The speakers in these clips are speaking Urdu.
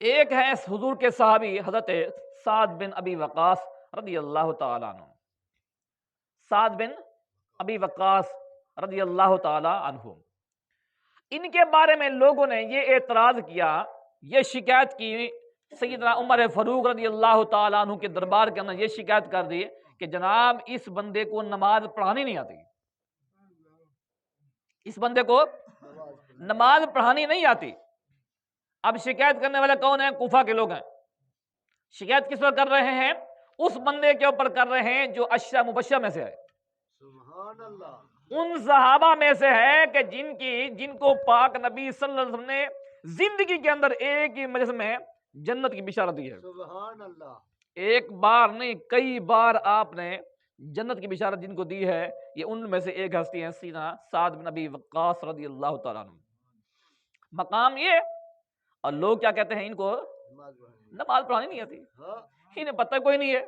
ایک ہے حضور کے صحابی حضرت سعد بن ابی وقاص رضی اللہ تعالیٰ عنہ، سعد بن ابی وقاص رضی اللہ تعالیٰ عنہ، ان کے بارے میں لوگوں نے یہ اعتراض کیا، یہ شکایت کی سیدنا عمر فاروق رضی اللہ تعالیٰ عنہ کے دربار کے اندر، یہ شکایت کر دی کہ جناب اس بندے کو نماز پڑھانی نہیں آتی، اس بندے کو نماز پڑھانی نہیں آتی۔ اب شکایت کرنے والے کون ہیں؟ کوفہ کے لوگ ہیں۔ شکایت کس پر کر رہے ہیں؟ اس بندے کے اوپر کر رہے ہیں جو عشرہ مبشرہ میں سے ہے، سبحان اللہ، ان صحابہ میں سے ہے کہ جن کو پاک نبی صلی اللہ علیہ وسلم نے زندگی کے اندر ایک ہی مجلس میں جنت کی بشارت دی ہے۔ سبحان اللہ، ایک بار نہیں، کئی بار آپ نے جنت کی بشارت جن کو دی ہے، یہ ان میں سے ایک ہستی ہیں سیدنا سعد بن ابی وقاص رضی اللہ تعالیٰ عنہ۔ مقام یہ، اور لوگ کیا کہتے ہیں؟ ان کو نماز پڑھانی، نماز پڑھانی نہیں آتی، ہاں، انہیں پتہ کوئی نہیں ہے۔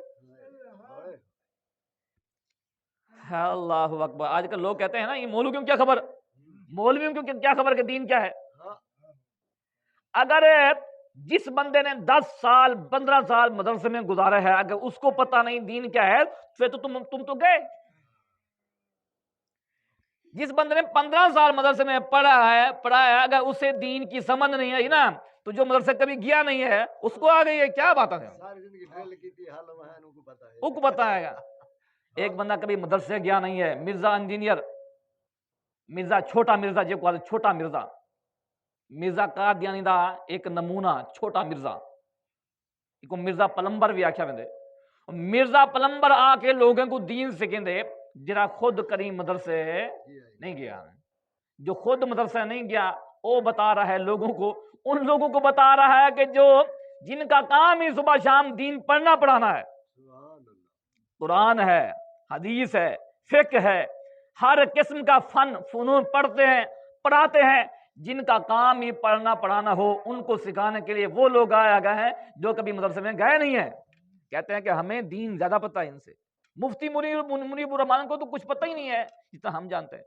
ہائے، اللہ اکبر! آج کل لوگ کہتے ہیں نا، یہ مولویوں کیا خبر، مولویوں کو کیا خبر کہ دین کیا ہے۔ ہاں، اگر جس بندے نے 10 سال 15 سال مدرسے میں گزارے ہے، اگر اس کو پتہ نہیں دین کیا ہے، پھر تو تم تو گئے۔ جس بندے نے 15 سال مدرسے میں پڑھا ہے، اگر اسے دین کی سمجھ نہیں آئی نا، تو جو مدرسے کبھی گیا نہیں ہے اس کو آ گئی ہے، کیا بات ہے، ساری زندگی ڈرل کی تھی، حال وہاں ان کو پتہ ہے، اس کو بتائے گا۔ ایک بندہ کبھی مدرسے گیا نہیں ہے، مرزا انجینئر، مرزا چھوٹا مرزا جو کہتے چھوٹا مرزا، مرزا قادیانی دا ایک نمونہ، چھوٹا مرزا، ایک مرزا پلمبر بھی آکھیا ویندے۔ مرزا پلمبر آ کے لوگوں کو دین سکھیندے، جڑا خود کریم مدرسے نہیں گیا، جو خود مدرسے نہیں گیا وہ بتا رہا ہے لوگوں کو، ان لوگوں کو بتا رہا ہے کہ جن کا کام ہی صبح شام دین پڑھنا پڑھانا ہے، سبحان اللہ، قرآن ہے، حدیث ہے، فقہ ہے، ہر قسم کا فنون پڑھتے ہیں، پڑھاتے ہیں، جن کا کام ہی پڑھنا پڑھانا ہو ان کو سکھانے کے لیے وہ لوگ آیا گئے ہیں جو کبھی مدرسے میں گئے نہیں ہیں۔ کہتے ہیں کہ ہمیں دین زیادہ پتہ ہے ان سے، مفتی منیب الرحمان کو تو کچھ پتہ ہی نہیں ہے جتنا ہم جانتے ہیں۔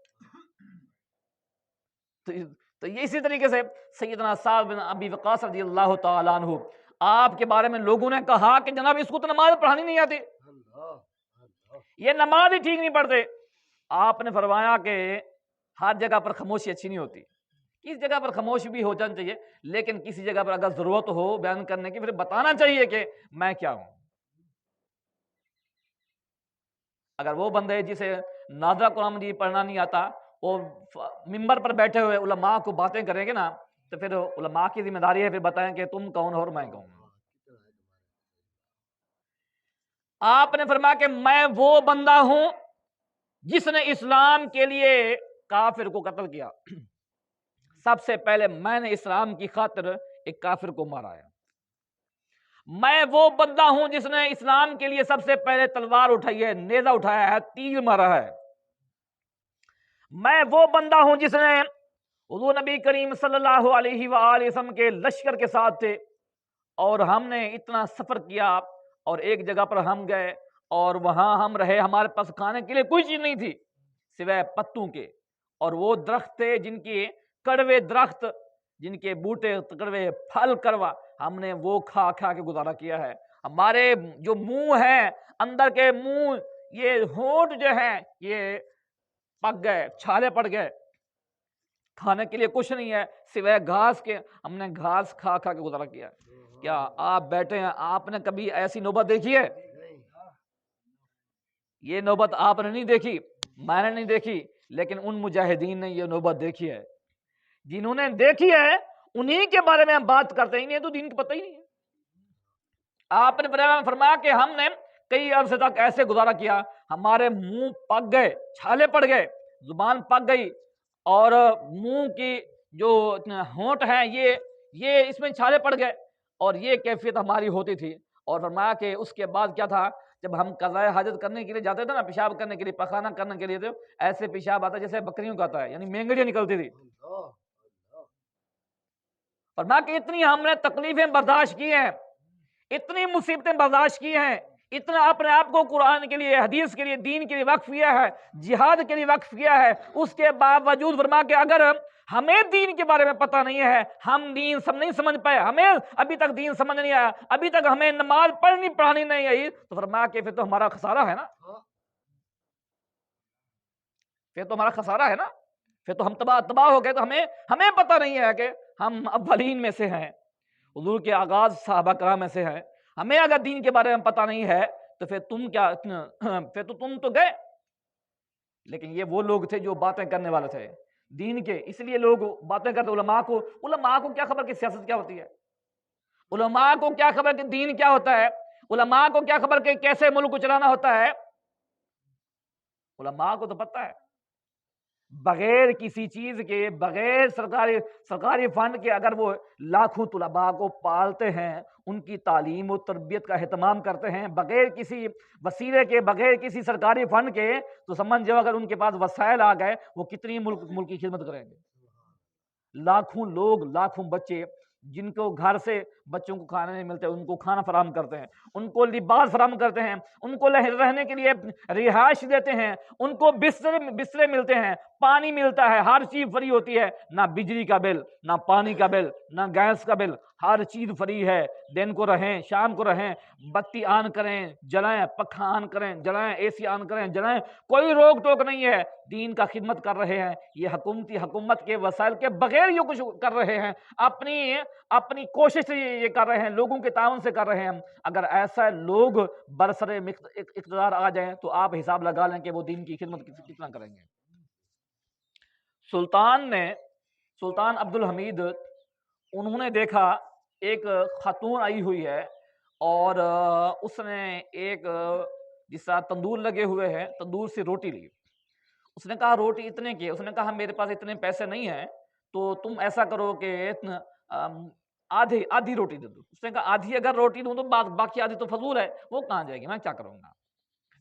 تو یہ اسی طریقے سے سیدنا سعد بن ابی وقاص رضی اللہ تعالیٰ عنہ، آپ کے بارے میں لوگوں نے کہا کہ جناب اس کو تو نماز پڑھانی نہیں آتی، اللہ، اللہ، یہ نماز ہی ٹھیک نہیں پڑھتے۔ آپ نے فرمایا کہ ہر جگہ پر خاموشی اچھی نہیں ہوتی، کس جگہ پر خاموش بھی ہو جانا چاہیے، لیکن کسی جگہ پر اگر ضرورت ہو بیان کرنے کی، پھر بتانا چاہیے کہ میں کیا ہوں۔ اگر وہ بندے جسے نادرہ قرآن مجید پڑھنا نہیں آتا، وہ ممبر پر بیٹھے ہوئے علماء کو باتیں کریں گے نا، تو پھر علماء کی ذمہ داری ہے پھر بتائیں کہ تم کون ہو اور میں کون ہوں۔ آپ نے فرمایا کہ میں وہ بندہ ہوں جس نے اسلام کے لیے کافر کو قتل کیا، سب سے پہلے میں نے اسلام کی خاطر ایک کافر کو مارا ہے۔ میں وہ بندہ ہوں جس نے اسلام کے لیے سب سے پہلے تلوار اٹھائی ہے، نیزہ اٹھایا ہے، تیر مارا ہے۔ میں وہ بندہ ہوں جس نے حضور نبی کریم صلی اللہ علیہ وآلہ وسلم کے لشکر کے ساتھ تھے، اور ہم نے اتنا سفر کیا، اور ایک جگہ پر ہم گئے اور وہاں ہم رہے، ہمارے پاس کھانے کے لیے کوئی چیز نہیں تھی سوائے پتوں کے، اور وہ درخت تھے جن کے کڑوے درخت، جن کے بوٹے کڑوے، پھل کڑوا، ہم نے وہ کھا کھا کے گزارا کیا ہے۔ ہمارے جو منہ ہیں، اندر کے منہ، یہ ہونٹ جو ہیں یہ پک گئے، چھالے پڑ گئے، کھانے کے لیے کچھ نہیں ہے سوائے گھاس کے، ہم نے گھاس کھا کھا کے گزارا کیا ہے۔ کیا آپ بیٹھے ہیں، آپ نے کبھی ایسی نوبت دیکھی ہے؟ یہ نوبت آپ نے نہیں دیکھی، میں نے نہیں دیکھی، لیکن ان مجاہدین نے یہ نوبت دیکھی ہے۔ جنہوں نے دیکھی ہے انہی کے بارے میں ہم بات کرتے ہیں، انہیں تو دین کا پتہ ہی نہیں ہے۔ آپ نے فرمایا کہ ہم نے کئی عرصے تک ایسے گزارا کیا، ہمارے منہ پک گئے، چھالے پڑ گئے، زبان پک گئی، اور منہ کی جو ہونٹ ہیں یہ اس میں چھالے پڑ گئے، اور یہ کیفیت ہماری ہوتی تھی۔ اور فرمایا کہ اس کے بعد کیا تھا، جب ہم قضاء حاجت کرنے کے لیے جاتے تھے نا، پیشاب کرنے کے لیے، پخانہ کرنے کے لیے، تو ایسے پیشاب آتا جیسے بکریوں کا آتا ہے، یعنی مینگڑیاں نکلتی تھی۔ فرمایا کہ اتنی ہم نے تکلیفیں برداشت کی ہیں، اتنی مصیبتیں برداشت کی ہیں، اتنا اپنے آپ کو قرآن کے لیے، حدیث کے لیے، دین کے لیے وقف کیا ہے، جہاد کے لیے وقف کیا ہے، اس کے باوجود فرمایا کہ اگر ہمیں دین کے بارے میں پتہ نہیں ہے، ہم دین سب نہیں سمجھ پائے، ہمیں ابھی تک دین سمجھ نہیں آیا، ابھی تک ہمیں نماز پڑھانی نہیں آئی، تو فرمایا کہ پھر تو ہمارا خسارہ ہے نا، پھر تو ہمارا خسارہ ہے نا، پھر تو ہم تباہ ہو گئے۔ تو ہمیں پتہ نہیں ہے کہ ہم اولین میں سے ہیں، حضور کے آغاز صحابہ کرام میں سے ہیں۔ ہمیں اگر دین کے بارے میں پتہ نہیں ہے تو پھر تم کیا، پھر تو تم تو گئے۔ لیکن یہ وہ لوگ تھے جو باتیں کرنے والے تھے دین کے، اس لیے لوگ باتیں کرتے۔ علماء کو کیا خبر کہ سیاست کیا ہوتی ہے، علماء کو کیا خبر کہ دین کیا ہوتا ہے، علماء کو کیا خبر کہ کیسے ملک کو چلانا ہوتا ہے۔ علماء کو تو پتہ ہے بغیر کسی چیز کے، بغیر سرکاری فنڈ کے اگر وہ لاکھوں طلباء کو پالتے ہیں، ان کی تعلیم و تربیت کا اہتمام کرتے ہیں بغیر کسی وسیلے کے، بغیر کسی سرکاری فنڈ کے، تو سمجھ جاؤ اگر ان کے پاس وسائل آ گئے وہ کتنی ملک کی خدمت کریں گے۔ لاکھوں لوگ، لاکھوں بچے جن کو گھر سے بچوں کو کھانا نہیں ملتے، ان کو کھانا فراہم کرتے ہیں، ان کو لباس فراہم کرتے ہیں، ان کو رہنے کے لیے رہائش دیتے ہیں، ان کو بسترے ملتے ہیں، پانی ملتا ہے، ہر چیز فری ہوتی ہے، نہ بجلی کا بل، نہ پانی کا بل، نہ گیس کا بل، ہر چیز فری ہے۔ دن کو رہیں، شام کو رہیں، بتی آن کریں جلائیں، پنکھا آن کریں جلائیں، اے سی آن کریں جلائیں، کوئی روک ٹوک نہیں ہے۔ دین کا خدمت کر رہے ہیں، یہ حکومت کے وسائل کے بغیر یہ کچھ کر رہے ہیں، اپنی کوشش سے یہ کر رہے ہیں، لوگوں کے تعاون سے کر رہے ہیں۔ اگر ایسا لوگ برسر اقتدار آ جائیں تو آپ حساب لگا لیں کہ وہ دین کی خدمت کتنا کریں گے۔ سلطان عبدالحمید، انہوں نے دیکھا ایک خاتون آئی ہوئی ہے اور اس نے ایک جس طرح تندور لگے ہوئے ہیں، تندور سے روٹی لی۔ اس نے کہا روٹی اتنے کی، اس نے کہا میرے پاس اتنے پیسے نہیں ہیں، تو تم ایسا کرو کہ آدھی روٹی دے دو۔ اس نے کہا آدھی اگر روٹی دوں تو باقی آدھی تو فضول ہے، وہ کہاں جائے گی، میں کیا کروں گا،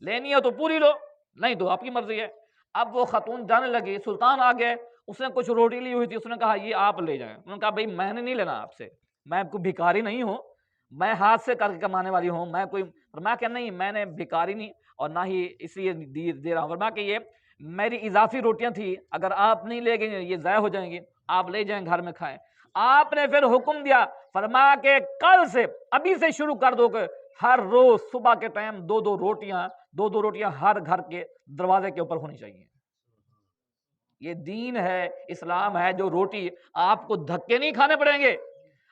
لینی ہے تو پوری لو، نہیں تو آپ کی مرضی ہے۔ اب وہ خاتون جانے لگی، سلطان آ گئے، اس نے کچھ روٹی لی ہوئی تھی، اس نے کہا یہ آپ لے جائیں۔ انہوں نے کہا بھائی میں نے نہیں لینا آپ سے، میں کوئی بھکاری نہیں ہوں، میں ہاتھ سے کر کے کمانے والی ہوں، میں کوئی، فرمایا کہ نہیں میں نے بھکاری نہیں اور نہ ہی اس لیے دے رہا ہوں، فرمایا کہ یہ میری اضافی روٹیاں تھی، اگر آپ نہیں لے گئے یہ ضائع ہو جائیں گی، آپ لے جائیں گھر میں کھائیں۔ آپ نے پھر حکم دیا، فرمایا کہ کل سے ابھی سے شروع کر دو کہ ہر روز صبح کے ٹائم دو دو روٹیاں ہر گھر کے دروازے کے اوپر ہونی چاہیے۔ یہ دین ہے، اسلام ہے، جو روٹی آپ کو دھکے نہیں کھانے پڑیں گے،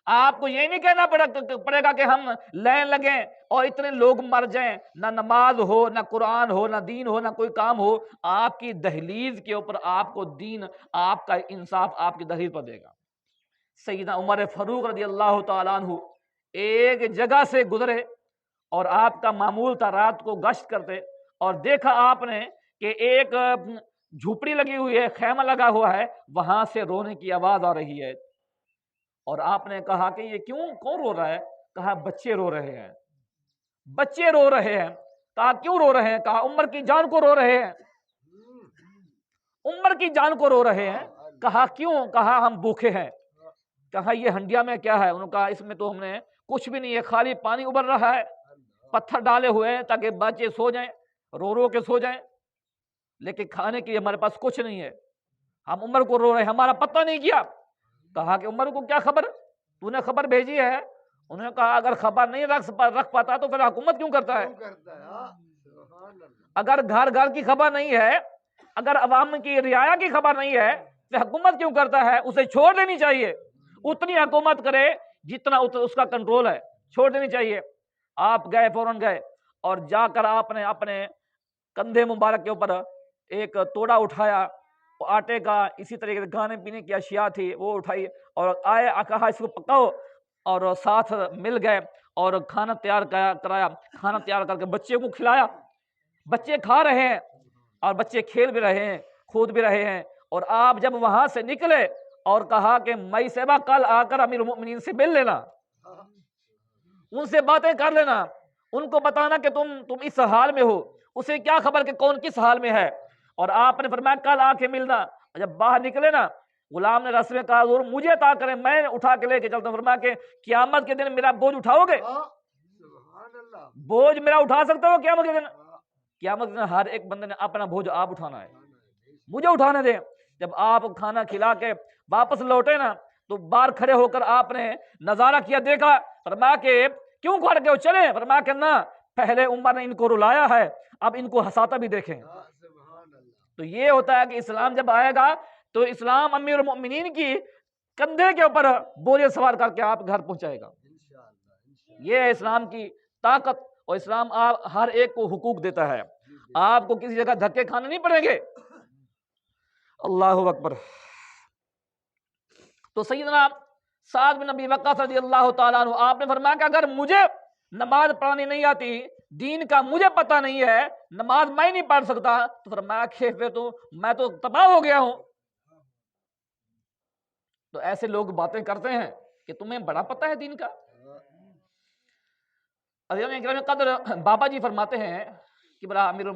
آپ کو یہ نہیں کہنا پڑے گا کہ ہم لین لگیں اور اتنے لوگ مر جائیں، نہ نماز ہو، نہ قرآن ہو، نہ دین ہو، نہ کوئی کام ہو، آپ کی دہلیز کے اوپر آپ کو دین، آپ کا انصاف آپ کی دہلیز پر دے گا۔ سیدنا عمر فاروق رضی اللہ تعالیٰ عنہ ایک جگہ سے گزرے اور آپ کا معمول تھا رات کو گشت کرتے، اور دیکھا آپ نے کہ ایک جھوپڑی لگی ہوئی ہے، خیمہ لگا ہوا ہے، وہاں سے رونے کی آواز آ رہی ہے، اور آپ نے کہا کہ یہ کون رو رہا ہے؟ کہا بچے رو رہے ہیں، بچے رو رہے ہیں۔ کہا کیوں رو رہے ہیں؟ کہا عمر کی جان کو رو رہے ہیں، عمر کی جان کو رو رہے ہیں۔ کہا کیوں؟ کہا ہم بھوکے ہیں۔ کہا یہ ہنڈیا میں کیا ہے؟ انہوں نے کہا اس میں تو ہم نے کچھ بھی نہیں ہے، خالی پانی ابل رہا ہے، پتھر ڈالے ہوئے ہیں تاکہ بچے سو جائیں، رو کے سو جائیں، لیکن کھانے کے لیے ہمارے پاس کچھ نہیں ہے، ہم عمر کو رو رہے ہیں، ہمارا پتہ نہیں کیا۔ کہا کہ عمر کو کیا خبر، تو نے خبر بھیجی ہے؟ انہوں نے کہا اگر خبر نہیں رکھ پاتا تو پھر حکومت کیوں کرتا ہے؟ اگر گھر گھر کی خبر نہیں ہے، اگر عوام کی رعایا کی خبر نہیں ہے تو حکومت کیوں کرتا ہے؟ اسے چھوڑ دینی چاہیے، اتنی حکومت کرے جتنا اس کا کنٹرول ہے، چھوڑ دینی چاہیے۔ آپ گئے، فوراً گئے اور جا کر آپ نے اپنے کندھے مبارک کے اوپر ایک توڑا اٹھایا، آٹے کا، اسی طریقے سے کھانے پینے کی اشیاء تھی وہ اٹھائی اور آئے، کہا اس کو پکاؤ، اور ساتھ مل گئے اور کھانا تیار کرایا، کھانا تیار کر کے بچے کو کھلایا، بچے کھا رہے ہیں اور بچے کھیل بھی رہے ہیں، کود بھی رہے ہیں۔ اور آپ جب وہاں سے نکلے اور کہا کہ مئی صاحبہ کل آ کر امیر المؤمنین سے مل لینا، ان سے باتیں کر لینا، ان کو بتانا کہ تم اس حال میں ہو، اسے کیا خبر کہ کون کس حال میں ہے۔ اور آپ نے فرمایا کل آ کے ملنا۔ جب باہر نکلے نا، غلام نے رسم کہا ضرور مجھے عطا کریں، میں اٹھا کے لے کے چلتا ہوں۔ فرمایا کہ قیامت کے دن میرا بوجھ اٹھاؤ گے؟ بوجھ میرا اٹھا سکتے ہو قیامت کے دن؟ قیامت کے دن ہر ایک بندے نے اپنا بوجھ آپ اٹھانا ہے، مجھے اٹھانے دیں۔ جب آپ کھانا کھلا کے واپس لوٹے نا تو باہر کھڑے ہو کر آپ نے نظارہ کیا، دیکھا، فرمایا کہ کیوں کھڑ کے چلے؟ فرمایا کہ نہ، پہلے عمر نے ان کو رلایا ہے، اب ان کو ہنساتا بھی دیکھیں۔ سبحان اللہ۔ تو یہ ہوتا ہے کہ اسلام جب آئے گا تو اسلام امیر المؤمنین کی کندھے کے اوپر بوجھے سوار کر کے آپ گھر پہنچائے گا۔ انشاءاللہ یہ ہے اسلام کی طاقت، اور اسلام ہر ایک کو حقوق دیتا ہے، آپ کو کسی جگہ دھکے کھانے نہیں پڑیں گے۔ اللہ اکبر۔ تو سیدنا سعد بن ابی وقاص رضی اللہ تعالیٰ عنہ، آپ نے فرمایا کہ اگر مجھے نماز پڑھانی نہیں آتی، دین کا مجھے پتہ نہیں ہے، نماز میں نہیں پڑھ سکتا، تو فرمایا کہ پھر تو میں تو تباہ ہو گیا ہوں۔ تو ایسے لوگ باتیں کرتے ہیں کہ تمہیں بڑا پتہ ہے دین کا۔ عزیزان اکرام قدر، بابا جی فرماتے ہیں کہ بڑا امیر